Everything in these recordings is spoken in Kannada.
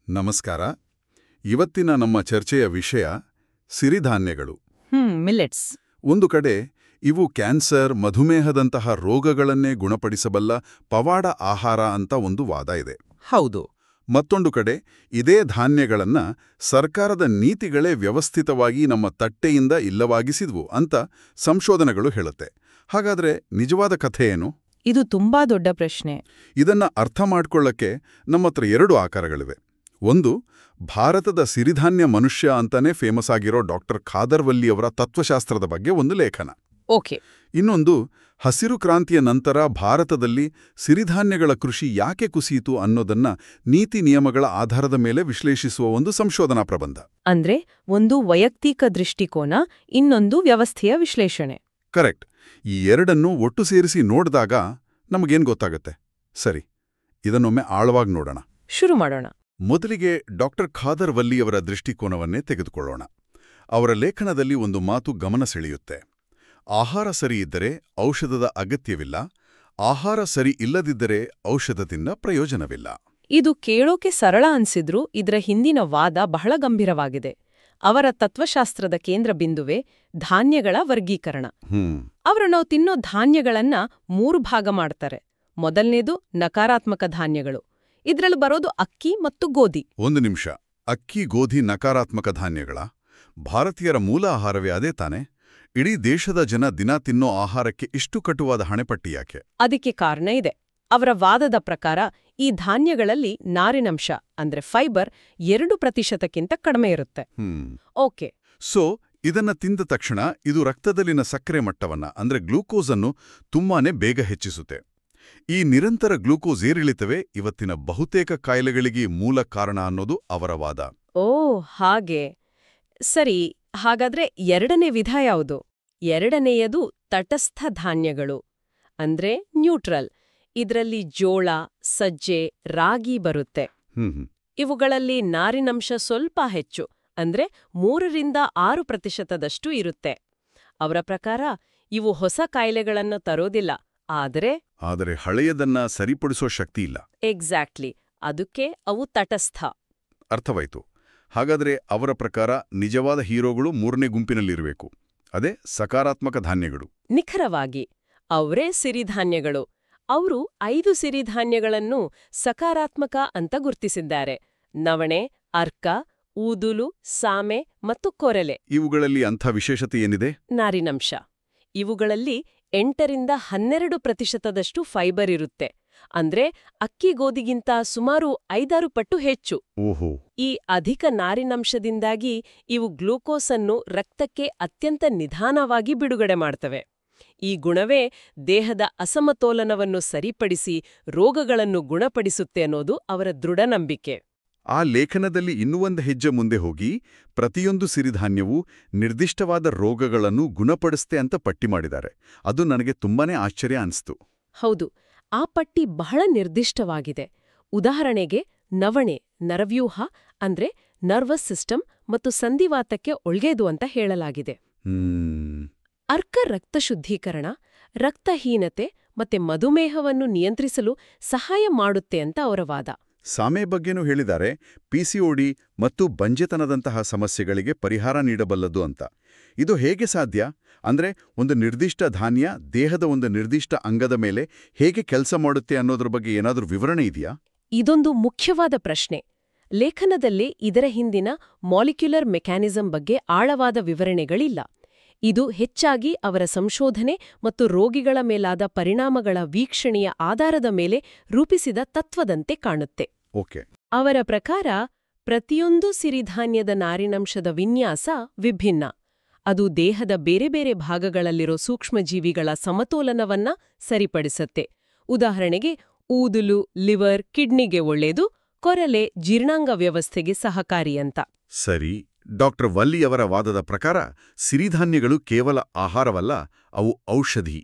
ನಮಸ್ಕಾರ. ಇವತ್ತಿನ ನಮ್ಮ ಚರ್ಚೆಯ ವಿಷಯ ಸಿರಿಧಾನ್ಯಗಳು. ಮಿಲೆಟ್ಸ್. ಒಂದು ಕಡೆ ಇವು ಕ್ಯಾನ್ಸರ್, ಮಧುಮೇಹದಂತಹ ರೋಗಗಳನ್ನೇ ಗುಣಪಡಿಸಬಲ್ಲ ಪವಾಡ ಆಹಾರ ಅಂತ ಒಂದು ವಾದ ಇದೆ. ಹೌದು. ಮತ್ತೊಂದು ಕಡೆ ಇದೇ ಧಾನ್ಯಗಳನ್ನ ಸರ್ಕಾರದ ನೀತಿಗಳೇ ವ್ಯವಸ್ಥಿತವಾಗಿ ನಮ್ಮ ತಟ್ಟೆಯಿಂದ ಇಲ್ಲವಾಗಿಸಿದ್ವು ಅಂತ ಸಂಶೋಧನೆಗಳು ಹೇಳುತ್ತೆ. ಹಾಗಾದ್ರೆ ನಿಜವಾದ ಕಥೆ ಏನು? ಇದು ತುಂಬಾ ದೊಡ್ಡ ಪ್ರಶ್ನೆ. ಇದನ್ನ ಅರ್ಥ ಮಾಡ್ಕೊಳ್ಳಕ್ಕೆ ನಮ್ಮತ್ರ ಎರಡು ಆಕಾರಗಳಿವೆ. ಒಂದು, ಭಾರತದ ಸಿರಿಧಾನ್ಯ ಮನುಷ್ಯ ಅಂತಾನೆ ಫೇಮಸ್ ಆಗಿರೋ ಡಾಕ್ಟರ್ ಖಾದರ್ ವಲ್ಲಿಯವರ ತತ್ವಶಾಸ್ತ್ರದ ಬಗ್ಗೆ ಒಂದು ಲೇಖನ. ಓಕೆ. ಇನ್ನೊಂದು, ಹಸಿರು ಕ್ರಾಂತಿಯ ನಂತರ ಭಾರತದಲ್ಲಿ ಸಿರಿಧಾನ್ಯಗಳ ಕೃಷಿ ಯಾಕೆ ಕುಸಿಯಿತು ಅನ್ನೋದನ್ನ ನೀತಿ ನಿಯಮಗಳ ಆಧಾರದ ಮೇಲೆ ವಿಶ್ಲೇಷಿಸುವ ಒಂದು ಸಂಶೋಧನಾ ಪ್ರಬಂಧ. ಅಂದ್ರೆ ಒಂದು ವೈಯಕ್ತಿಕ ದೃಷ್ಟಿಕೋನ, ಇನ್ನೊಂದು ವ್ಯವಸ್ಥೆಯ ವಿಶ್ಲೇಷಣೆ. ಕರೆಕ್ಟ್. ಈ ಎರಡನ್ನೂ ಒಟ್ಟು ಸೇರಿಸಿ ನೋಡಿದಾಗ ನಮಗೇನ್ ಗೊತ್ತಾಗತ್ತೆ? ಸರಿ, ಇದನ್ನೊಮ್ಮೆ ಆಳವಾಗಿ ನೋಡೋಣ. ಶುರು ಮಾಡೋಣ. ಮೊದಲಿಗೆ ಡಾಕ್ಟರ್ ಖಾದರ್ ವಲ್ಲಿಯವರ ದೃಷ್ಟಿಕೋನವನ್ನೇ ತೆಗೆದುಕೊಳ್ಳೋಣ. ಅವರ ಲೇಖನದಲ್ಲಿ ಒಂದು ಮಾತು ಗಮನ ಸೆಳೆಯುತ್ತೆ. ಆಹಾರ ಸರಿಯಿದ್ದರೆ ಔಷಧದ ಅಗತ್ಯವಿಲ್ಲ, ಆಹಾರ ಸರಿ ಇಲ್ಲದಿದ್ದರೆ ಔಷಧದಿಂದ ಪ್ರಯೋಜನವಿಲ್ಲ. ಇದು ಕೇಳೋಕೆ ಸರಳ ಅನ್ಸಿದ್ರೂ ಇದರ ಹಿಂದಿನ ವಾದ ಬಹಳ ಗಂಭೀರವಾಗಿದೆ. ಅವರ ತತ್ವಶಾಸ್ತ್ರದ ಕೇಂದ್ರ ಬಿಂದುವೆ ಧಾನ್ಯಗಳ ವರ್ಗೀಕರಣ. ಅವರು ನಾವು ತಿನ್ನೋ ಧಾನ್ಯಗಳನ್ನ 3 ಭಾಗ ಮಾಡ್ತಾರೆ. ಮೊದಲನೇದು ನಕಾರಾತ್ಮಕ ಧಾನ್ಯಗಳು. ಇದ್ರಲ್ಲಿ ಬರೋದು ಅಕ್ಕಿ ಮತ್ತು ಗೋಧಿ. ಒಂದು ನಿಮಿಷ, ಅಕ್ಕಿ, ಗೋಧಿ ನಕಾರಾತ್ಮಕ ಧಾನ್ಯಗಳ? ಭಾರತೀಯರ ಮೂಲ ಆಹಾರವೇ ಅದೇ ತಾನೆ? ಇಡೀ ದೇಶದ ಜನ ದಿನ ತಿನ್ನೋ ಆಹಾರಕ್ಕೆ ಇಷ್ಟು ಕಟುವಾದ ಹಣೆಪಟ್ಟಿ ಯಾಕೆ? ಅದಕ್ಕೆ ಕಾರಣ ಇದೆ. ಅವರ ವಾದದ ಪ್ರಕಾರ ಈ ಧಾನ್ಯಗಳಲ್ಲಿ ನಾರಿನಂಶ ಅಂದ್ರೆ ಫೈಬರ್ 2% ಕಡಿಮೆ ಇರುತ್ತೆ. ಓಕೆ. ಸೊ ಇದನ್ನ ತಿಂದ ತಕ್ಷಣ ಇದು ರಕ್ತದಲ್ಲಿನ ಸಕ್ಕರೆ ಮಟ್ಟವನ್ನ ಅಂದ್ರೆ ಗ್ಲೂಕೋಸ್ ಅನ್ನು ತುಂಬಾನೇ ಬೇಗ ಹೆಚ್ಚಿಸುತ್ತೆ. ಈ ನಿರಂತರ ಗ್ಲೂಕೋಸ್ ಏರಿಳಿತವೇ ಇವತ್ತಿನ ಬಹುತೇಕ ಕಾಯಿಲೆಗಳಿಗೆ ಮೂಲ ಕಾರಣ ಅನ್ನೋದು ಅವರ ವಾದ. ಓ ಹಾಗೆ. ಸರಿ, ಹಾಗಾದ್ರೆ ಎರಡನೇ ವಿಧ ಯಾವುದು? ಎರಡನೆಯದು ತಟಸ್ಥ ಧಾನ್ಯಗಳು ಅಂದ್ರೆ ನ್ಯೂಟ್ರಲ್. ಇದರಲ್ಲಿ ಜೋಳ, ಸಜ್ಜೆ, ರಾಗಿ ಬರುತ್ತೆ. ಇವುಗಳಲ್ಲಿ ನಾರಿನಂಶ ಸ್ವಲ್ಪ ಹೆಚ್ಚು, ಅಂದ್ರೆ 3-6% ಇರುತ್ತೆ. ಅವರ ಪ್ರಕಾರ ಇವು ಹೊಸ ಕಾಯಿಲೆಗಳನ್ನು ತರೋದಿಲ್ಲ, ಆದರೆ ಹಳೆಯದನ್ನ ಸರಿಪಡಿಸೋ ಶಕ್ತಿ ಇಲ್ಲ. ಎಕ್ಸಾಕ್ಟ್ಲಿ. ಅದಕ್ಕೆ ಅವು ತಟಸ್ಥ. ಅರ್ಥವಾಯ್ತು. ಹಾಗಾದ್ರೆ ಅವರ ಪ್ರಕಾರ ನಿಜವಾದ ಹೀರೋಗಳು 3ನೇ ಗುಂಪಿನಲ್ಲಿರಬೇಕು. ಅದೇ ಸಕಾರಾತ್ಮಕ ಧಾನ್ಯಗಳು. ನಿಖರವಾಗಿ ಅವರೇ ಸಿರಿಧಾನ್ಯಗಳು. ಅವರು 5 ಸಿರಿಧಾನ್ಯಗಳನ್ನು ಸಕಾರಾತ್ಮಕ ಅಂತ ಗುರ್ತಿಸಿದ್ದಾರೆ. ನವಣೆ, ಅರ್ಕ, ಊದುಲು, ಸಾಮೆ ಮತ್ತು ಕೊರಲೆ. ಇವುಗಳಲ್ಲಿ ಅಂಥ ವಿಶೇಷತೆ ಏನಿದೆ? ನಾರಿನಂಶ. ಇವುಗಳಲ್ಲಿ 8-12% ಫೈಬರ್ ಇರುತ್ತೆ. ಅಂದ್ರೆ ಅಕ್ಕಿ ಗೋಧಿಗಿಂತ ಸುಮಾರು 5-6 ಪಟ್ಟು ಹೆಚ್ಚು. ಓಹೋ. ಈ ಅಧಿಕ ನಾರಿನಂಶದಿಂದಾಗಿ ಇವು ಗ್ಲೂಕೋಸ್ ಅನ್ನು ರಕ್ತಕ್ಕೆ ಅತ್ಯಂತ ನಿಧಾನವಾಗಿ ಬಿಡುಗಡೆ ಮಾಡ್ತವೆ. ಈ ಗುಣವೇ ದೇಹದ ಅಸಮತೋಲನವನ್ನು ಸರಿಪಡಿಸಿ ರೋಗಗಳನ್ನು ಗುಣಪಡಿಸುತ್ತೆ ಅನ್ನೋದು ಅವರ ದೃಢ ನಂಬಿಕೆ. ಆ ಲೇಖನದಲ್ಲಿ ಇನ್ನೂ ಒಂದು ಹೆಜ್ಜೆ ಮುಂದೆ ಹೋಗಿ ಪ್ರತಿಯೊಂದು ಸಿರಿಧಾನ್ಯವೂ ನಿರ್ದಿಷ್ಟವಾದ ರೋಗಗಳನ್ನು ಗುಣಪಡಿಸುತ್ತೆ ಅಂತ ಪಟ್ಟಿ ಮಾಡಿದ್ದಾರೆ. ಅದು ನನಗೆ ತುಂಬಾನೇ ಆಶ್ಚರ್ಯ ಅನಿಸ್ತು. ಹೌದು, ಆ ಪಟ್ಟಿ ಬಹಳ ನಿರ್ದಿಷ್ಟವಾಗಿದೆ. ಉದಾಹರಣೆಗೆ ನವಣೆ ನರವ್ಯೂಹ ಅಂದ್ರೆ ನರ್ವಸ್ ಸಿಸ್ಟಮ್ ಮತ್ತು ಸಂಧಿವಾತಕ್ಕೆ ಒಳ್ಳೆಯದು ಅಂತ ಹೇಳಲಾಗಿದೆ. ಅರ್ಕ ರಕ್ತ ಶುದ್ಧೀಕರಣ, ರಕ್ತಹೀನತೆ ಮತ್ತೆ ಮಧುಮೇಹವನ್ನು ನಿಯಂತ್ರಿಸಲು ಸಹಾಯ ಮಾಡುತ್ತೆ ಅಂತ ಅವರ ವಾದ. ಸಾಮೆ ಬಗ್ಗೆನೂ ಹೇಳಿದ್ದಾರೆ. ಪಿಸಿಒಡಿ ಮತ್ತು ಬಂಜೆತನದಂತಹ ಸಮಸ್ಯೆಗಳಿಗೆ ಪರಿಹಾರ ನೀಡಬಲ್ಲದು ಅಂತ. ಇದು ಹೇಗೆ ಸಾಧ್ಯ? ಅಂದ್ರೆ ಒಂದು ನಿರ್ದಿಷ್ಟ ಧಾನ್ಯ ದೇಹದ ಒಂದು ನಿರ್ದಿಷ್ಟ ಅಂಗದ ಮೇಲೆ ಹೇಗೆ ಕೆಲಸ ಮಾಡುತ್ತೆ ಅನ್ನೋದ್ರ ಬಗ್ಗೆ ಏನಾದ್ರೂ ವಿವರಣೆ ಇದೆಯಾ? ಇದೊಂದು ಮುಖ್ಯವಾದ ಪ್ರಶ್ನೆ. ಲೇಖನದಲ್ಲಿ ಇದರ ಹಿಂದಿನ ಮಾಲಿಕ್ಯುಲರ್ ಮೆಕ್ಯಾನಿಸಂ ಬಗ್ಗೆ ಆಳವಾದ ವಿವರಣೆಗಳಿಲ್ಲ. ಇದು ಹೆಚ್ಚಾಗಿ ಅವರ ಸಂಶೋಧನೆ ಮತ್ತು ರೋಗಿಗಳ ಮೇಲಾದ ಪರಿಣಾಮಗಳ ವೀಕ್ಷಣೆಯ ಆಧಾರದ ಮೇಲೆ ರೂಪಿಸಿದ ತತ್ವದಂತೆ ಕಾಣುತ್ತೆ. ಓಕೆ. ಅವರ ಪ್ರಕಾರ ಪ್ರತಿಯೊಂದು ಸಿರಿಧಾನ್ಯದ ನಾರಿನಂಶದ ವಿನ್ಯಾಸ ವಿಭಿನ್ನ. ಅದು ದೇಹದ ಬೇರೆ ಬೇರೆ ಭಾಗಗಳಲ್ಲಿರೋ ಸೂಕ್ಷ್ಮಜೀವಿಗಳ ಸಮತೋಲನವನ್ನ ಸರಿಪಡಿಸತ್ತೆ. ಉದಾಹರಣೆಗೆ ಊದುಲು ಲಿವರ್, ಕಿಡ್ನಿಗೆ ಒಳ್ಳೆಯದು, ಕೊರಲೆ ಜೀರ್ಣಾಂಗ ವ್ಯವಸ್ಥೆಗೆ ಸಹಕಾರಿ ಅಂತ. ಸರಿ. ಡಾಕ್ಟರ್ ವಲ್ಲಿಯವರ ವಾದದ ಪ್ರಕಾರ ಸಿರಿಧಾನ್ಯಗಳು ಕೇವಲ ಆಹಾರವಲ್ಲ, ಅವು ಔಷಧಿ.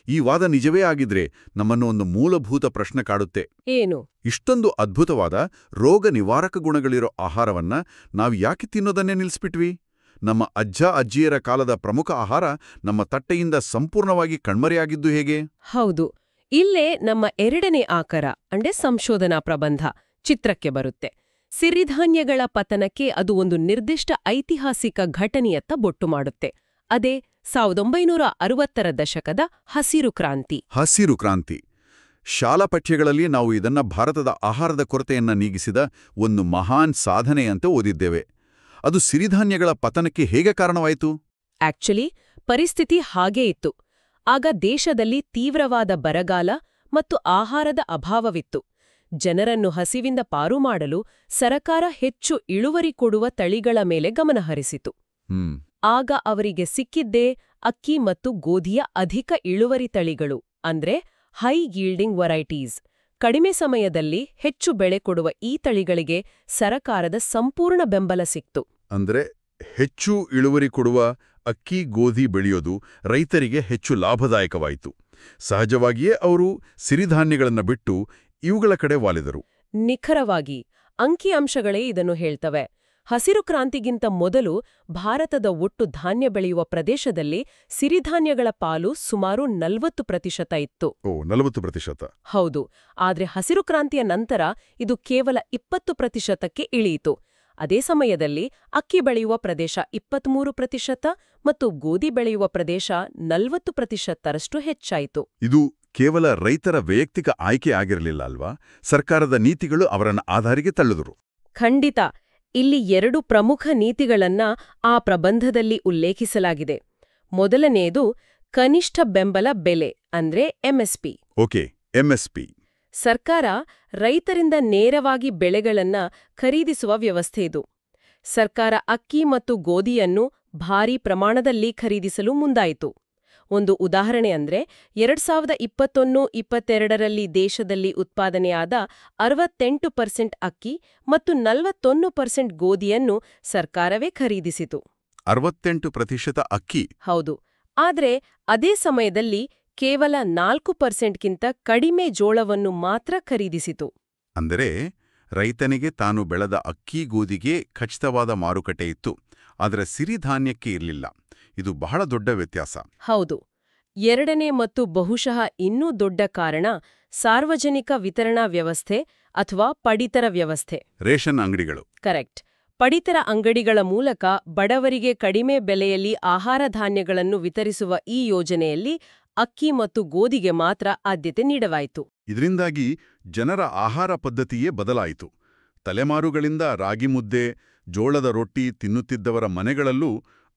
ಈ ವಾದ ನಿಜವೇ ಆಗಿದ್ರೆ ನಮ್ಮನ್ನು ಒಂದು ಮೂಲಭೂತ ಪ್ರಶ್ನೆ ಕಾಡುತ್ತೆ. ಏನು? ಇಷ್ಟೊಂದು ಅದ್ಭುತವಾದ ರೋಗ ನಿವಾರಕ ಗುಣಗಳಿರೋ ಆಹಾರವನ್ನ ನಾವು ಯಾಕೆ ತಿನ್ನೋದನ್ನೇ ನಿಲ್ಲಿಸ್ಬಿಟ್ವಿ? ನಮ್ಮ ಅಜ್ಜ ಅಜ್ಜಿಯರ ಕಾಲದ ಪ್ರಮುಖ ಆಹಾರ ನಮ್ಮ ತಟ್ಟೆಯಿಂದ ಸಂಪೂರ್ಣವಾಗಿ ಕಣ್ಮರೆಯಾಗಿದ್ದು ಹೇಗೆ? ಹೌದು. ಇಲ್ಲೇ ನಮ್ಮ ಎರಡನೇ ಆಕರ ಸಂಶೋಧನಾ ಪ್ರಬಂಧ ಚಿತ್ರಕ್ಕೆ ಬರುತ್ತೆ. ಸಿರಿಧಾನ್ಯಗಳ ಪತನಕ್ಕೆ ಅದು ಒಂದು ನಿರ್ದಿಷ್ಟ ಐತಿಹಾಸಿಕ ಘಟನೆಯತ್ತ ಬೊಟ್ಟು ಮಾಡುತ್ತೆ. ಅದೇ 1960ರ ದಶಕದ ಹಸಿರು ಕ್ರಾಂತಿ. ಹಸಿರು ಕ್ರಾಂತಿ. ಶಾಲಾ ಪಠ್ಯಗಳಲ್ಲಿ ನಾವು ಇದನ್ನ ಭಾರತದ ಆಹಾರದ ಕೊರತೆಯನ್ನ ನೀಗಿಸಿದ ಒಂದು ಮಹಾನ್ ಸಾಧನೆ ಅಂತ ಓದಿದ್ದೇವೆ. ಅದು ಸಿರಿಧಾನ್ಯಗಳ ಪತನಕ್ಕೆ ಹೇಗೆ ಕಾರಣವಾಯಿತು? ಆಕ್ಚುಲಿ ಪರಿಸ್ಥಿತಿ ಹಾಗೇ ಇತ್ತು. ಆಗ ದೇಶದಲ್ಲಿ ತೀವ್ರವಾದ ಬರಗಾಲ ಮತ್ತು ಆಹಾರದ ಅಭಾವವಿತ್ತು. ಜನರನ್ನು ಹಸಿವಿಂದ ಪಾರು ಮಾಡಲು ಸರಕಾರ ಹೆಚ್ಚು ಇಳುವರಿ ಕೊಡುವ ತಳಿಗಳ ಮೇಲೆ ಗಮನಹರಿಸಿತು. ಆಗ ಅವರಿಗೆ ಸಿಕ್ಕಿದ್ದೇ ಅಕ್ಕಿ ಮತ್ತು ಗೋಧಿಯ ಅಧಿಕ ಇಳುವರಿ ತಳಿಗಳು, ಅಂದ್ರೆ ಹೈ ಯೀಲ್ಡಿಂಗ್ ವೆರೈಟೀಸ್. ಕಡಿಮೆ ಸಮಯದಲ್ಲಿ ಹೆಚ್ಚು ಬೆಳೆ ಕೊಡುವ ಈ ತಳಿಗಳಿಗೆ ಸರಕಾರದ ಸಂಪೂರ್ಣ ಬೆಂಬಲ ಸಿಕ್ತು. ಅಂದ್ರೆ ಹೆಚ್ಚು ಇಳುವರಿ ಕೊಡುವ ಅಕ್ಕಿ ಗೋಧಿ ಬೆಳೆಯೋದು ರೈತರಿಗೆ ಹೆಚ್ಚು ಲಾಭದಾಯಕವಾಯಿತು. ಸಹಜವಾಗಿಯೇ ಅವರು ಸಿರಿಧಾನ್ಯಗಳನ್ನು ಬಿಟ್ಟು ಇವುಗಳ ಕಡೆ ವಾಲಿದರು. ನಿಖರವಾಗಿ ಅಂಕಿಅಂಶಗಳೇ ಇದನ್ನು ಹೇಳ್ತವೆ. ಹಸಿರು ಕ್ರಾಂತಿಗಿಂತ ಮೊದಲು ಭಾರತದ ಒಟ್ಟು ಧಾನ್ಯ ಬೆಳೆಯುವ ಪ್ರದೇಶದಲ್ಲಿ ಸಿರಿಧಾನ್ಯಗಳ ಪಾಲು ಸುಮಾರು 40% ಇತ್ತು. 40%? ಹೌದು. ಆದ್ರೆ ಹಸಿರು ಕ್ರಾಂತಿಯ ನಂತರ ಇದು ಕೇವಲ 20%ಕ್ಕೆ ಇಳಿಯಿತು. ಅದೇ ಸಮಯದಲ್ಲಿ ಅಕ್ಕಿ ಬೆಳೆಯುವ ಪ್ರದೇಶ 23% ಮತ್ತು ಗೋಧಿ ಬೆಳೆಯುವ ಪ್ರದೇಶ 40%ರಷ್ಟು ಹೆಚ್ಚಾಯಿತು. ಇದು ಕೇವಲ ರೈತರ ವೈಯಕ್ತಿಕ ಆಯ್ಕೆ ಆಗಿರಲಿಲ್ಲ ಅಲ್ವಾ? ಸರ್ಕಾರದ ನೀತಿಗಳು ಅವರನ್ನ ಆಧಾರಿಗೆ ತಳ್ಳಿದರು. ಖಂಡಿತ. ಇಲ್ಲಿ 2 ಪ್ರಮುಖ ನೀತಿಗಳನ್ನ ಆ ಪ್ರಬಂಧದಲ್ಲಿ ಉಲ್ಲೇಖಿಸಲಾಗಿದೆ. ಮೊದಲನೆಯದು ಕನಿಷ್ಠ ಬೆಂಬಲ ಬೆಲೆ, ಅಂದ್ರೆ ಎಂಎಸ್ಪಿ. Okay, MSP. ಸರ್ಕಾರ ರೈತರಿಂದ ನೇರವಾಗಿ ಬೆಳೆಗಳನ್ನ ಖರೀದಿಸುವ ವ್ಯವಸ್ಥೆ ಇದು. ಸರ್ಕಾರ ಅಕ್ಕಿ ಮತ್ತು ಗೋಧಿಯನ್ನು ಭಾರೀ ಪ್ರಮಾಣದಲ್ಲಿ ಖರೀದಿಸಲು ಮುಂದಾಯಿತು. ಒಂದು ಉದಾಹರಣೆ ಅಂದ್ರೆ 2021-22ರಲ್ಲಿ ದೇಶದಲ್ಲಿ ಉತ್ಪಾದನೆಯಾದ 68% ಅಕ್ಕಿ ಮತ್ತು 41% ಗೋಧಿಯನ್ನು ಸರ್ಕಾರವೇ ಖರೀದಿಸಿತು. 68% ಅಕ್ಕಿ? ಹೌದು. ಆದ್ರೆ ಅದೇ ಸಮಯದಲ್ಲಿ ಕೇವಲ 4%ಗಿಂತ ಕಡಿಮೆ ಜೋಳವನ್ನು ಮಾತ್ರ ಖರೀದಿಸಿತು. ಅಂದರೆ ರೈತನಿಗೆ ತಾನು ಬೆಳೆದ ಅಕ್ಕಿ ಗೋಧಿಗೆ ಖಚಿತವಾದ ಮಾರುಕಟ್ಟೆ ಇತ್ತು, ಆದರೆ ಸಿರಿಧಾನ್ಯಕ್ಕೆ ಇರಲಿಲ್ಲ. ಇದು ಬಹಳ ದೊಡ್ಡ ವ್ಯತ್ಯಾಸ. ಹೌದು. ಎರಡನೇ ಮತ್ತು ಬಹುಶಃ ಇನ್ನೂ ದೊಡ್ಡ ಕಾರಣ ಸಾರ್ವಜನಿಕ ವಿತರಣಾ ವ್ಯವಸ್ಥೆ ಅಥವಾ ಪಡಿತರ ವ್ಯವಸ್ಥೆ. ರೇಷನ್ ಅಂಗಡಿಗಳು. ಕರೆಕ್ಟ್. ಪಡಿತರ ಅಂಗಡಿಗಳ ಮೂಲಕ ಬಡವರಿಗೆ ಕಡಿಮೆ ಬೆಲೆಯಲ್ಲಿ ಆಹಾರ ಧಾನ್ಯಗಳನ್ನು ವಿತರಿಸುವ ಈ ಯೋಜನೆಯಲ್ಲಿ ಅಕ್ಕಿ ಮತ್ತು ಗೋಧಿಗೆ ಮಾತ್ರ ಆದ್ಯತೆ ನೀಡಲಾಯಿತು. ಇದರಿಂದಾಗಿ ಜನರ ಆಹಾರ ಪದ್ಧತಿಯೇ ಬದಲಾಯಿತು. ತಲೆಮಾರುಗಳಿಂದ ರಾಗಿ ಮುದ್ದೆ, ಜೋಳದ ರೊಟ್ಟಿ ತಿನ್ನುತ್ತಿದ್ದವರ ಮನೆಗಳಲ್ಲೂ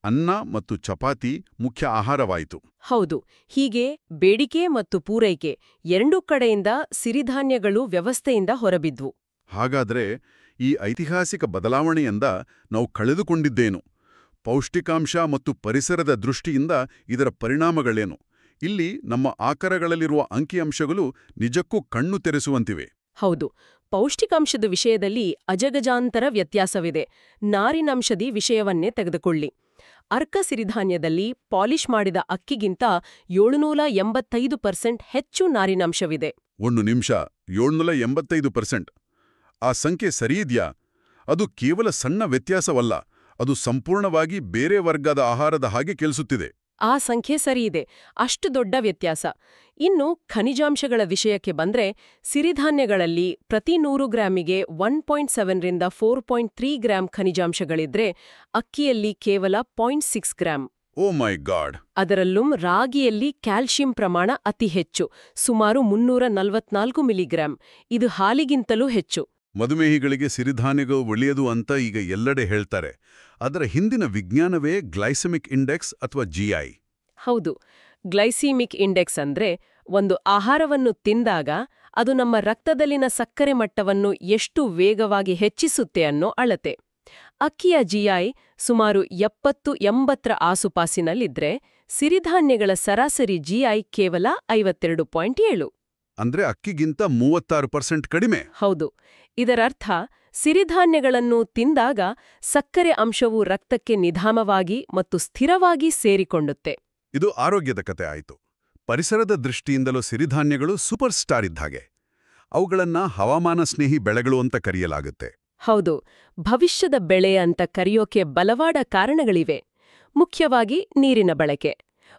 ಅನ್ನ ಮತ್ತು ಚಪಾತಿ ಮುಖ್ಯ ಆಹಾರವಾಯಿತು. ಹೌದು. ಹೀಗೆ ಬೇಡಿಕೆ ಮತ್ತು ಪೂರೈಕೆ ಎರಡೂ ಕಡೆಯಿಂದ ಸಿರಿಧಾನ್ಯಗಳು ವ್ಯವಸ್ಥೆಯಿಂದ ಹೊರಬಿದ್ವು. ಹಾಗಾದ್ರೆ ಈ ಐತಿಹಾಸಿಕ ಬದಲಾವಣೆಯಿಂದ ನಾವು ಕಳೆದುಕೊಂಡಿದ್ದೇನು? ಪೌಷ್ಟಿಕಾಂಶ ಮತ್ತು ಪರಿಸರದ ದೃಷ್ಟಿಯಿಂದ ಇದರ ಪರಿಣಾಮಗಳೇನು? ಇಲ್ಲಿ ನಮ್ಮ ಆಕರಗಳಲ್ಲಿರುವ ಅಂಕಿಅಂಶಗಳು ನಿಜಕ್ಕೂ ಕಣ್ಣು ತೆರೆಸುವಂತಿವೆ. ಹೌದು. ಪೌಷ್ಟಿಕಾಂಶದ ವಿಷಯದಲ್ಲಿ ಅಜಗಜಾಂತರ ವ್ಯತ್ಯಾಸವಿದೆ. ನಾರಿನಂಶದಿ ವಿಷಯವನ್ನೇ ತೆಗೆದುಕೊಳ್ಳಿ. ಅರ್ಕ ಸಿರಿಧಾನ್ಯದಲ್ಲಿ ಪಾಲಿಷ್ ಮಾಡಿದ ಅಕ್ಕಿಗಿಂತ 785% ಹೆಚ್ಚು ನಾರಿನಂಶವಿದೆ. 1 ನಿಮಿಷ, 785%? ಆ ಸಂಖ್ಯೆ ಸರಿಯಿದ್ಯಾ? ಅದು ಕೇವಲ ಸಣ್ಣ ವ್ಯತ್ಯಾಸವಲ್ಲ, ಅದು ಸಂಪೂರ್ಣವಾಗಿ ಬೇರೆ ವರ್ಗದ ಆಹಾರದ ಹಾಗೆ ಕೆಲಸುತ್ತಿದೆ. ಆ ಸಂಖ್ಯೆ ಸರಿಯಿದೆ. ಅಷ್ಟು ದೊಡ್ಡ ವ್ಯತ್ಯಾಸ. ಇನ್ನು ಖನಿಜಾಂಶಗಳ ವಿಷಯಕ್ಕೆ ಬಂದ್ರೆ, ಸಿರಿಧಾನ್ಯಗಳಲ್ಲಿ ಪ್ರತಿ 100 ಗ್ರಾಮಿಗೆ 1.7 ರಿಂದ 4.3 ಗ್ರಾಂ ಖನಿಜಾಂಶಗಳಿದ್ರೆ ಅಕ್ಕಿಯಲ್ಲಿ ಕೇವಲ 0.6 ಗ್ರಾಂ. ಓ ಮೈ ಗಾಡ್! ಅದರಲ್ಲೂ ರಾಗಿಯಲ್ಲಿ ಕ್ಯಾಲ್ಸಿಯಂ ಪ್ರಮಾಣ ಅತಿ ಹೆಚ್ಚು, ಸುಮಾರು 344 ಮಿಲಿಗ್ರಾಂ. ಇದು ಹಾಲಿಗಿಂತಲೂ ಹೆಚ್ಚು. ಮಧುಮೇಹಿಗಳಿಗೆ ಸಿರಿಧಾನ್ಯಗಳು ಒಳ್ಳೆಯದು ಅಂತ ಈಗ ಎಲ್ಲೆಡೆ ಹೇಳ್ತಾರೆ. ಅದರ ಹಿಂದಿನ ವಿಜ್ಞಾನವೇ ಗ್ಲೈಸೆಮಿಕ್ ಇಂಡೆಕ್ಸ್ ಅಥವಾ ಜಿಐ. ಹೌದು. ಗ್ಲೈಸಿಮಿಕ್ ಇಂಡೆಕ್ಸ್ ಅಂದ್ರೆ ಒಂದು ಆಹಾರವನ್ನು ತಿಂದಾಗ ಅದು ನಮ್ಮ ರಕ್ತದಲ್ಲಿನ ಸಕ್ಕರೆ ಮಟ್ಟವನ್ನು ಎಷ್ಟು ವೇಗವಾಗಿ ಹೆಚ್ಚಿಸುತ್ತೆ ಅನ್ನೋ ಅಳತೆ. ಅಕ್ಕಿಯ ಜಿಐ ಸುಮಾರು 70-80ರ ಆಸುಪಾಸಿನಲ್ಲಿದ್ರೆ ಸಿರಿಧಾನ್ಯಗಳ ಸರಾಸರಿ ಜಿಐ ಕೇವಲ 52.7. ಅಂದ್ರೆ ಅಕ್ಕಿಗಿಂತ 36% ಕಡಿಮೆ. ಹೌದು. ಇದರರ್ಥ ಸಿರಿಧಾನ್ಯಗಳನ್ನು ತಿಂದಾಗ ಸಕ್ಕರೆ ಅಂಶವು ರಕ್ತಕ್ಕೆ ನಿಧಾನವಾಗಿ ಮತ್ತು ಸ್ಥಿರವಾಗಿ ಸೇರಿಕೊಂಡುತ್ತೆ. ಇದು ಆರೋಗ್ಯದ ಕತೆ ಆಯಿತು. ಪರಿಸರದ ದೃಷ್ಟಿಯಿಂದಲೂ ಸಿರಿಧಾನ್ಯಗಳು ಸೂಪರ್ ಸ್ಟಾರ್ ಇದ್ದಾಗೆ. ಅವುಗಳನ್ನ ಹವಾಮಾನ ಸ್ನೇಹಿ ಬೆಳೆಗಳು ಅಂತ ಕರೆಯಲಾಗುತ್ತೆ. ಹೌದು. ಭವಿಷ್ಯದ ಬೆಳೆ ಅಂತ ಕರೆಯೋಕೆ ಬಲವಾದ ಕಾರಣಗಳಿವೆ. ಮುಖ್ಯವಾಗಿ ನೀರಿನ ಬಳಕೆ.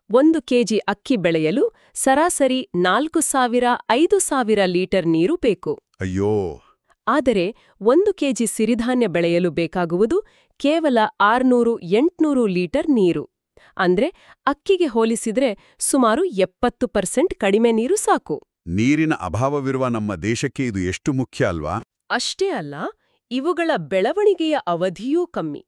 1 ಕೆಜಿ ಅಕ್ಕಿ ಬೆಳೆಯಲು ಸರಾಸರಿ 4000-5000 ಲೀಟರ್ ನೀರು ಬೇಕು. ಅಯ್ಯೋ! ಆದರೆ 1 ಕೆಜಿ ಸಿರಿಧಾನ್ಯ ಬೆಳೆಯಲು ಬೇಕಾಗುವುದು ಕೇವಲ 600-800 ಲೀಟರ್ ನೀರು. ಅಂದ್ರೆ ಅಕ್ಕಿಗೆ ಹೋಲಿಸಿದ್ರೆ ಸುಮಾರು 70% ಕಡಿಮೆ ನೀರು ಸಾಕು. ನೀರಿನ ಅಭಾವವಿರುವ ನಮ್ಮ ದೇಶಕ್ಕೆ ಇದು ಎಷ್ಟು ಮುಖ್ಯ ಅಲ್ವಾ? ಅಷ್ಟೇ ಅಲ್ಲ, ಇವುಗಳ ಬೆಳವಣಿಗೆಯ ಅವಧಿಯೂ ಕಮ್ಮಿ.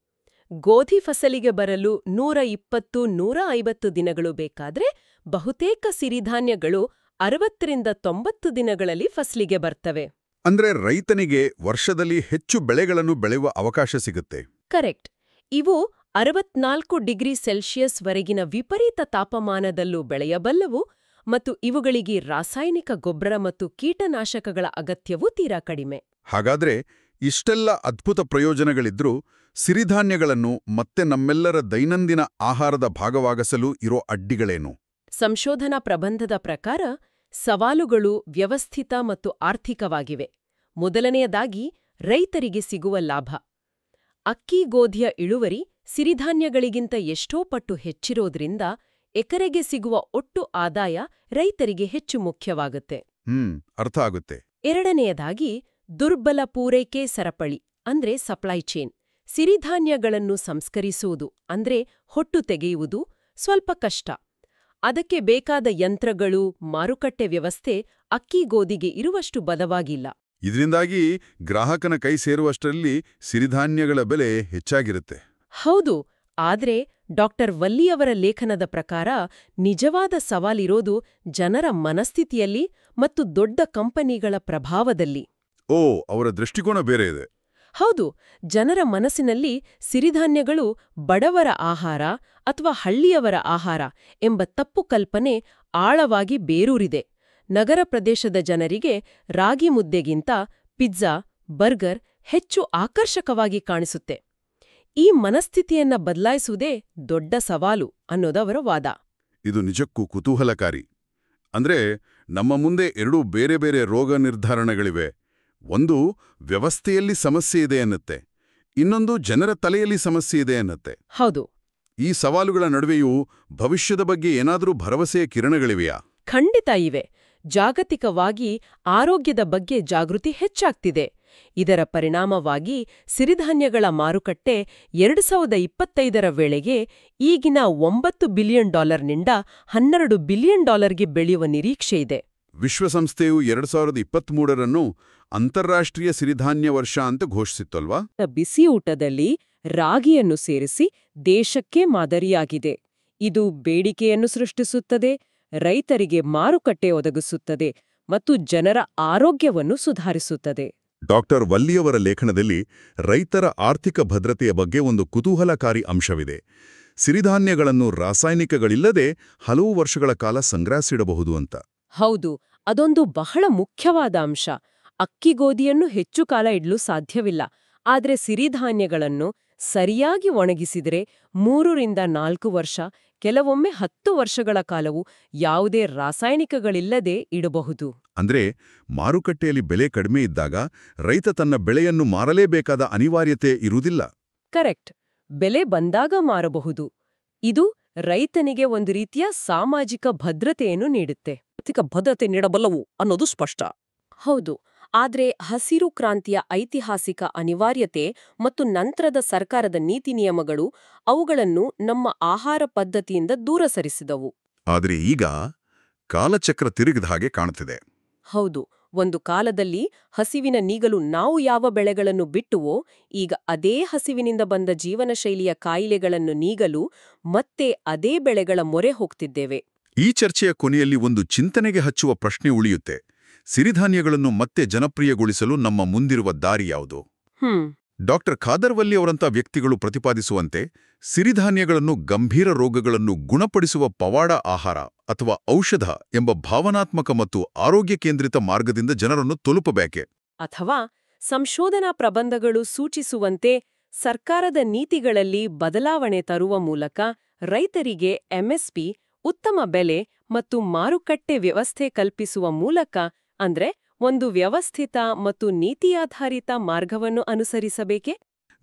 ಗೋಧಿ ಫಸಲಿಗೆ ಬರಲು 120-150 ದಿನಗಳು ಬೇಕಾದ್ರೆ ಬಹುತೇಕ ಸಿರಿಧಾನ್ಯಗಳು 60-90 ದಿನಗಳಲ್ಲಿ ಫಸಲಿಗೆ ಬರ್ತವೆ. ಅಂದ್ರೆ ರೈತನಿಗೆ ವರ್ಷದಲ್ಲಿ ಹೆಚ್ಚು ಬೆಳೆಗಳನ್ನು ಬೆಳೆಯುವ ಅವಕಾಶ ಸಿಗುತ್ತೆ. ಕರೆಕ್ಟ್. ಇವು 64 ಡಿಗ್ರಿ ಸೆಲ್ಸಿಯಸ್ ವರೆಗಿನ ವಿಪರೀತ ತಾಪಮಾನದಲ್ಲೂ ಬೆಳೆಯಬಲ್ಲವು ಮತ್ತು ಇವುಗಳಿಗೆ ರಾಸಾಯನಿಕ ಗೊಬ್ಬರ ಮತ್ತು ಕೀಟನಾಶಕಗಳ ಅಗತ್ಯವೂ ತೀರಾ ಕಡಿಮೆ. ಹಾಗಾದ್ರೆ ಇಷ್ಟೆಲ್ಲ ಅದ್ಭುತ ಪ್ರಯೋಜನಗಳಿದ್ರೂ ಸಿರಿಧಾನ್ಯಗಳನ್ನು ಮತ್ತೆ ನಮ್ಮೆಲ್ಲರ ದೈನಂದಿನ ಆಹಾರದ ಭಾಗವಾಗಿಸಲು ಇರೋ ಅಡ್ಡಿಗಳೇನು? ಸಂಶೋಧನಾ ಪ್ರಬಂಧದ ಪ್ರಕಾರ ಸವಾಲುಗಳು ವ್ಯವಸ್ಥಿತ ಮತ್ತು ಆರ್ಥಿಕವಾಗಿವೆ. ಮೊದಲನೆಯದಾಗಿ ರೈತರಿಗೆ ಸಿಗುವ ಲಾಭ. ಅಕ್ಕಿ ಗೋಧಿಯ ಇಳುವರಿ ಸಿರಿಧಾನ್ಯಗಳಿಗಿಂತ ಎಷ್ಟೋ ಪಟ್ಟು ಹೆಚ್ಚಿರೋದ್ರಿಂದ ಎಕರೆಗೆ ಸಿಗುವ ಒಟ್ಟು ಆದಾಯ ರೈತರಿಗೆ ಹೆಚ್ಚು ಮುಖ್ಯವಾಗುತ್ತೆ. ಅರ್ಥ ಆಗುತ್ತೆ. ಎರಡನೆಯದಾಗಿ ದುರ್ಬಲ ಪೂರೈಕೆ ಸರಪಳಿ ಅಂದ್ರೆ ಸಪ್ಲೈ ಚೈನ್. ಸಿರಿಧಾನ್ಯಗಳನ್ನು ಸಂಸ್ಕರಿಸುವುದು ಅಂದ್ರೆ ಹೊಟ್ಟು ತೆಗೆಯುವುದು ಸ್ವಲ್ಪ ಕಷ್ಟ. ಅದಕ್ಕೆ ಬೇಕಾದ ಯಂತ್ರಗಳು, ಮಾರುಕಟ್ಟೆ ವ್ಯವಸ್ಥೆ ಅಕ್ಕಿ ಗೋಧಿಗೆ ಇರುವಷ್ಟು ಬಲವಾಗಿಲ್ಲ. ಇದರಿಂದಾಗಿ ಗ್ರಾಹಕನ ಕೈ ಸೇರುವಷ್ಟರಲ್ಲಿ ಸಿರಿಧಾನ್ಯಗಳ ಬೆಲೆ ಹೆಚ್ಚಾಗಿರುತ್ತೆ. ಹೌದು. ಆದ್ರೆ ಡಾಕ್ಟರ್ ವಲ್ಲಿಯವರ ಲೇಖನದ ಪ್ರಕಾರ ನಿಜವಾದ ಸವಾಲಿರೋದು ಜನರ ಮನಸ್ಥಿತಿಯಲ್ಲಿ ಮತ್ತು ದೊಡ್ಡ ಕಂಪನಿಗಳ ಪ್ರಭಾವದಲ್ಲಿ. ಅವರ ದೃಷ್ಟಿಕೋನ ಬೇರೆ ಇದೆ. ಹೌದು. ಜನರ ಮನಸ್ಸಿನಲ್ಲಿ ಸಿರಿಧಾನ್ಯಗಳು ಬಡವರ ಆಹಾರ ಅಥವಾ ಹಳ್ಳಿಯವರ ಆಹಾರ ಎಂಬ ತಪ್ಪು ಕಲ್ಪನೆ ಆಳವಾಗಿ ಬೇರೂರಿದೆ. ನಗರ ಪ್ರದೇಶದ ಜನರಿಗೆ ರಾಗಿ ಮುದ್ದೆಗಿಂತ ಪಿಜ್ಜಾ, ಬರ್ಗರ್ ಹೆಚ್ಚು ಆಕರ್ಷಕವಾಗಿ ಕಾಣಿಸುತ್ತೆ. ಈ ಮನಸ್ಥಿತಿಯನ್ನ ಬದಲಾಯಿಸುವುದೇ ದೊಡ್ಡ ಸವಾಲು ಅನ್ನೋದವರ ವಾದ. ಇದು ನಿಜಕ್ಕೂ ಕುತೂಹಲಕಾರಿ. ಅಂದ್ರೆ ನಮ್ಮ ಮುಂದೆ 2 ಬೇರೆ ಬೇರೆ ರೋಗ ನಿರ್ಧಾರಣೆಗಳಿವೆ. ಒಂದು ವ್ಯವಸ್ಥೆಯಲ್ಲಿ ಸಮಸ್ಯೆ ಇದೆ ಅನ್ನತ್ತೆ, ಇನ್ನೊಂದು ಜನರ ತಲೆಯಲ್ಲಿ ಸಮಸ್ಯೆ ಇದೆ ಅನ್ನತ್ತೆ. ಹೌದು. ಈ ಸವಾಲುಗಳ ನಡುವೆಯೂ ಭವಿಷ್ಯದ ಬಗ್ಗೆ ಏನಾದರೂ ಭರವಸೆಯ ಕಿರಣಗಳಿವೆಯಾ? ಖಂಡಿತ ಇವೆ. ಜಾಗತಿಕವಾಗಿ ಆರೋಗ್ಯದ ಬಗ್ಗೆ ಜಾಗೃತಿ ಹೆಚ್ಚಾಗ್ತಿದೆ. ಇದರ ಪರಿಣಾಮವಾಗಿ ಸಿರಿಧಾನ್ಯಗಳ ಮಾರುಕಟ್ಟೆ 2025ರ ವೇಳೆಗೆ ಈಗಿನ $9 ಬಿಲಿಯನ್ ನಿಂದ $12 ಬಿಲಿಯನ್ ಬೆಳೆಯುವ ನಿರೀಕ್ಷೆಯಿದೆ. ವಿಶ್ವಸಂಸ್ಥೆಯು 2023ರನ್ನು ಅಂತಾರಾಷ್ಟ್ರೀಯ ಸಿರಿಧಾನ್ಯ ವರ್ಷ ಅಂತ ಘೋಷಿಸಿತ್ತಲ್ವಾ? ಬಿಸಿಯೂಟದಲ್ಲಿ ರಾಗಿಯನ್ನು ಸೇರಿಸಿ ದೇಶಕ್ಕೆ ಮಾದರಿಯಾಗಿದೆ. ಇದು ಬೇಡಿಕೆಯನ್ನು ಸೃಷ್ಟಿಸುತ್ತದೆ, ರೈತರಿಗೆ ಮಾರುಕಟ್ಟೆ ಒದಗಿಸುತ್ತದೆ ಮತ್ತು ಜನರ ಆರೋಗ್ಯವನ್ನು ಸುಧಾರಿಸುತ್ತದೆ. ಡಾಕ್ಟರ್ ವಲ್ಲಿಯವರ ಲೇಖನದಲ್ಲಿ ರೈತರ ಆರ್ಥಿಕ ಭದ್ರತೆಯ ಬಗ್ಗೆ ಒಂದು ಕುತೂಹಲಕಾರಿ ಅಂಶವಿದೆ. ಸಿರಿಧಾನ್ಯಗಳನ್ನು ರಾಸಾಯನಿಕಗಳಿಲ್ಲದೆ ಹಲವು ವರ್ಷಗಳ ಕಾಲ ಸಂಗ್ರಹಿಸಿಡಬಹುದು ಅಂತ. ಹೌದು, ಅದೊಂದು ಬಹಳ ಮುಖ್ಯವಾದ ಅಂಶ. ಅಕ್ಕಿ ಗೋಧಿಯನ್ನು ಹೆಚ್ಚು ಕಾಲ ಇಡಲು ಸಾಧ್ಯವಿಲ್ಲ. ಆದ್ರೆ ಸಿರಿಧಾನ್ಯಗಳನ್ನು ಸರಿಯಾಗಿ ಒಣಗಿಸಿದರೆ 3-4 ವರ್ಷ, ಕೆಲವೊಮ್ಮೆ 10 ವರ್ಷಗಳ ಕಾಲವು ಯಾವುದೇ ರಾಸಾಯನಿಕಗಳಿಲ್ಲದೆ ಇಡಬಹುದು. ಅಂದ್ರೆ ಮಾರುಕಟ್ಟೆಯಲ್ಲಿ ಬೆಲೆ ಕಡಿಮೆ ಇದ್ದಾಗ ರೈತ ತನ್ನ ಬೆಳೆಯನ್ನು ಮಾರಲೇಬೇಕಾದ ಅನಿವಾರ್ಯತೆ ಇರುವುದಿಲ್ಲ. ಕರೆಕ್ಟ್. ಬೆಲೆ ಬಂದಾಗ ಮಾರಬಹುದು. ಇದು ರೈತನಿಗೆ ಒಂದು ರೀತಿಯ ಸಾಮಾಜಿಕ ಭದ್ರತೆಯನ್ನು ನೀಡುತ್ತೆ. ಆರ್ಥಿಕ ಭದ್ರತೆ ನೀಡಬಲ್ಲವು ಅನ್ನೋದು ಸ್ಪಷ್ಟ. ಹೌದು. ಆದ್ರೆ ಹಸಿರು ಕ್ರಾಂತಿಯ ಐತಿಹಾಸಿಕ ಅನಿವಾರ್ಯತೆ ಮತ್ತು ನಂತರದ ಸರ್ಕಾರದ ನೀತಿ ನಿಯಮಗಳು ಅವುಗಳನ್ನು ನಮ್ಮ ಆಹಾರ ಪದ್ಧತಿಯಿಂದ ದೂರ ಸರಿಸಿದವು. ಆದರೆ ಈಗ ಕಾಲಚಕ್ರ ತಿರುಗಿದ ಹಾಗೆ ಕಾಣುತ್ತಿದೆ. ಹೌದು. ಒಂದು ಕಾಲದಲ್ಲಿ ಹಸಿವಿನ ನೀಗಲು ನಾವು ಯಾವ ಬೆಳೆಗಳನ್ನು ಬಿಟ್ಟುವೋ, ಈಗ ಅದೇ ಹಸಿವಿನಿಂದ ಬಂದ ಜೀವನ ಶೈಲಿಯ ಕಾಯಿಲೆಗಳನ್ನು ನೀಗಲು ಮತ್ತೆ ಅದೇ ಬೆಳೆಗಳ ಮೊರೆ ಹೋಗ್ತಿದ್ದೇವೆ. ಈ ಚರ್ಚೆಯ ಕೊನೆಯಲ್ಲಿ ಒಂದು ಚಿಂತನೆಗೆ ಹಚ್ಚುವ ಪ್ರಶ್ನೆ ಉಳಿಯುತ್ತೆ. ಸಿರಿಧಾನ್ಯಗಳನ್ನು ಮತ್ತೆ ಜನಪ್ರಿಯಗೊಳಿಸಲು ನಮ್ಮ ಮುಂದಿರುವ ದಾರಿ ಯಾವುದು? ಡಾಕ್ಟರ್ ಖಾದರ್ ವಲ್ಲಿ ಅವರಂಥ ವ್ಯಕ್ತಿಗಳು ಪ್ರತಿಪಾದಿಸುವಂತೆ ಸಿರಿಧಾನ್ಯಗಳನ್ನು ಗಂಭೀರ ರೋಗಗಳನ್ನು ಗುಣಪಡಿಸುವ ಪವಾಡ ಆಹಾರ ಅಥವಾ ಔಷಧ ಎಂಬ ಭಾವನಾತ್ಮಕ ಮತ್ತು ಆರೋಗ್ಯ ಕೇಂದ್ರಿತ ಮಾರ್ಗದಿಂದ ಜನರನ್ನು ತಲುಪಬೇಕೆ? ಅಥವಾ ಸಂಶೋಧನಾ ಪ್ರಬಂಧಗಳು ಸೂಚಿಸುವಂತೆ ಸರ್ಕಾರದ ನೀತಿಗಳಲ್ಲಿ ಬದಲಾವಣೆ ತರುವ ಮೂಲಕ ರೈತರಿಗೆ ಎಂಎಸ್ಪಿ, ಉತ್ತಮ ಬೆಲೆ ಮತ್ತು ಮಾರುಕಟ್ಟೆ ವ್ಯವಸ್ಥೆ ಕಲ್ಪಿಸುವ ಮೂಲಕ, ಅಂದ್ರೆ ಒಂದು ವ್ಯವಸ್ಥಿತ ಮತ್ತು ನೀತಿಯಾಧಾರಿತ ಮಾರ್ಗವನ್ನು ಅನುಸರಿಸಬೇಕೆ?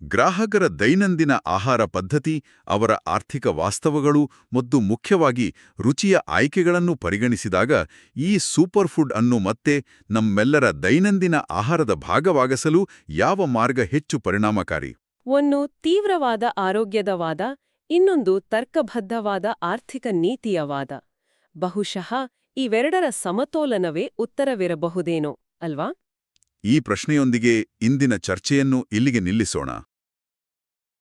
ಗ್ರಾಹಕರ ದೈನಂದಿನ ಆಹಾರ ಪದ್ಧತಿ, ಅವರ ಆರ್ಥಿಕ ವಾಸ್ತವಗಳು ಮತ್ತು ಮುಖ್ಯವಾಗಿ ರುಚಿಯ ಆಯ್ಕೆಗಳನ್ನು ಪರಿಗಣಿಸಿದಾಗ ಈ ಸೂಪರ್ ಫುಡ್ ಅನ್ನು ಮತ್ತೆ ನಮ್ಮೆಲ್ಲರ ದೈನಂದಿನ ಆಹಾರದ ಭಾಗವಾಗಿಸಲು ಯಾವ ಮಾರ್ಗ ಹೆಚ್ಚು ಪರಿಣಾಮಕಾರಿ? ಒಂದು ತೀವ್ರವಾದ ಆರೋಗ್ಯದ ವಾದ, ಇನ್ನೊಂದು ತರ್ಕಬದ್ಧವಾದ ಆರ್ಥಿಕ ನೀತಿಯ ವಾದ. ಬಹುಶಃ ಇವೆರಡರ ಸಮತೋಲನವೇ ಉತ್ತರವಿರಬಹುದೇನೋ ಅಲ್ವಾ? ಈ ಪ್ರಶ್ನೆಯೊಂದಿಗೆ ಇಂದಿನ ಚರ್ಚೆಯನ್ನು ಇಲ್ಲಿಗೆ ನಿಲ್ಲಿಸೋಣ.